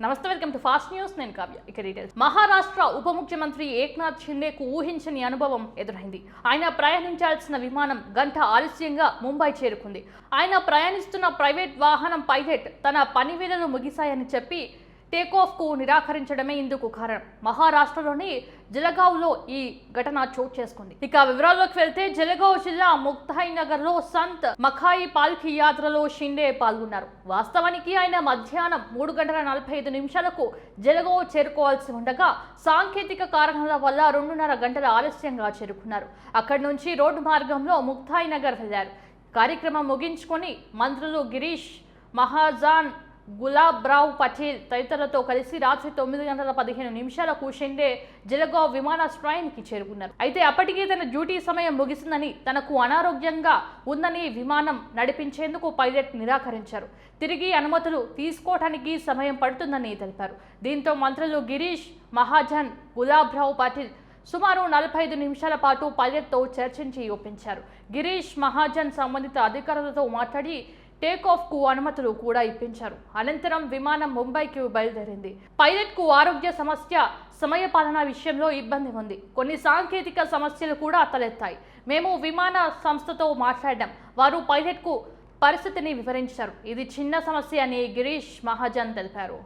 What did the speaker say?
నమస్తే, welcome to fast news. నేను కావ్య. ఇక డీటెయిల్స్. మహారాష్ట్ర ఉప ముఖ్యమంత్రి ఏక్నాథ్ షిండేకు ఊహించని అనుభవం ఎదురైంది. ఆయన ప్రయాణించాల్సిన విమానం గంట ఆలస్యంగా ముంబై చేరుకుంది. ఆయన ప్రయాణిస్తున్న ప్రైవేట్ వాహనం పైలట్ తన పనివేళలు ముగిశాయని చెప్పి టేకాఫ్ కు నిరాకరించడమే ఇందుకు కారణం. మహారాష్ట్రలోని జలగావ్లో ఈ ఘటన చోటు చేసుకుంది. ఇక వివరాల్లోకి వెళ్తే, జలగావ్ జిల్లా ముక్తాయి నగర్ లో సంత్ మఖాయి పాల్కీ యాత్రలో షిండే పాల్గొన్నారు. వాస్తవానికి ఆయన మధ్యాహ్నం 3:45 జలగావ్ చేరుకోవాల్సి ఉండగా సాంకేతిక కారణాల వల్ల 2.5 గంటల ఆలస్యంగా చేరుకున్నారు. అక్కడి నుంచి రోడ్డు మార్గంలో ముక్తాయి నగర్ వెళ్లారు. కార్యక్రమం ముగించుకొని మంత్రులు గిరీష్ మహాజన్, గులాబ్రావ్ పటేల్ తదితరులతో కలిసి రాత్రి 9:15 షిండే జలగావ్ విమానాశ్రయానికి చేరుకున్నారు. అయితే అప్పటికే తన డ్యూటీ సమయం ముగిసిందని, తనకు అనారోగ్యంగా ఉందని విమానం నడిపించేందుకు పైలట్ నిరాకరించారు. తిరిగి అనుమతులు తీసుకోవడానికి సమయం పడుతుందని తెలిపారు. దీంతో మంత్రులు గిరీష్ మహాజన్, గులాబ్రావ్ పటేల్ సుమారు 45 నిమిషాల పాటు పైలట్తో చర్చించి ఒప్పించారు. గిరీష్ మహాజన్ సంబంధిత అధికారులతో మాట్లాడి టేకాఫ్ కు అనుమతులు కూడా ఇప్పించారు. అనంతరం విమానం ముంబైకి బయలుదేరింది. పైలట్ కు ఆరోగ్య సమస్య, సమయపాలన విషయంలో ఇబ్బంది ఉంది. కొన్ని సాంకేతిక సమస్యలు కూడా తలెత్తాయి. మేము విమాన సంస్థతో మాట్లాడాం. వారు పైలట్ కు పరిస్థితిని వివరించారు. ఇది చిన్న సమస్య అని గిరీష్ మహాజన్ తెలిపారు.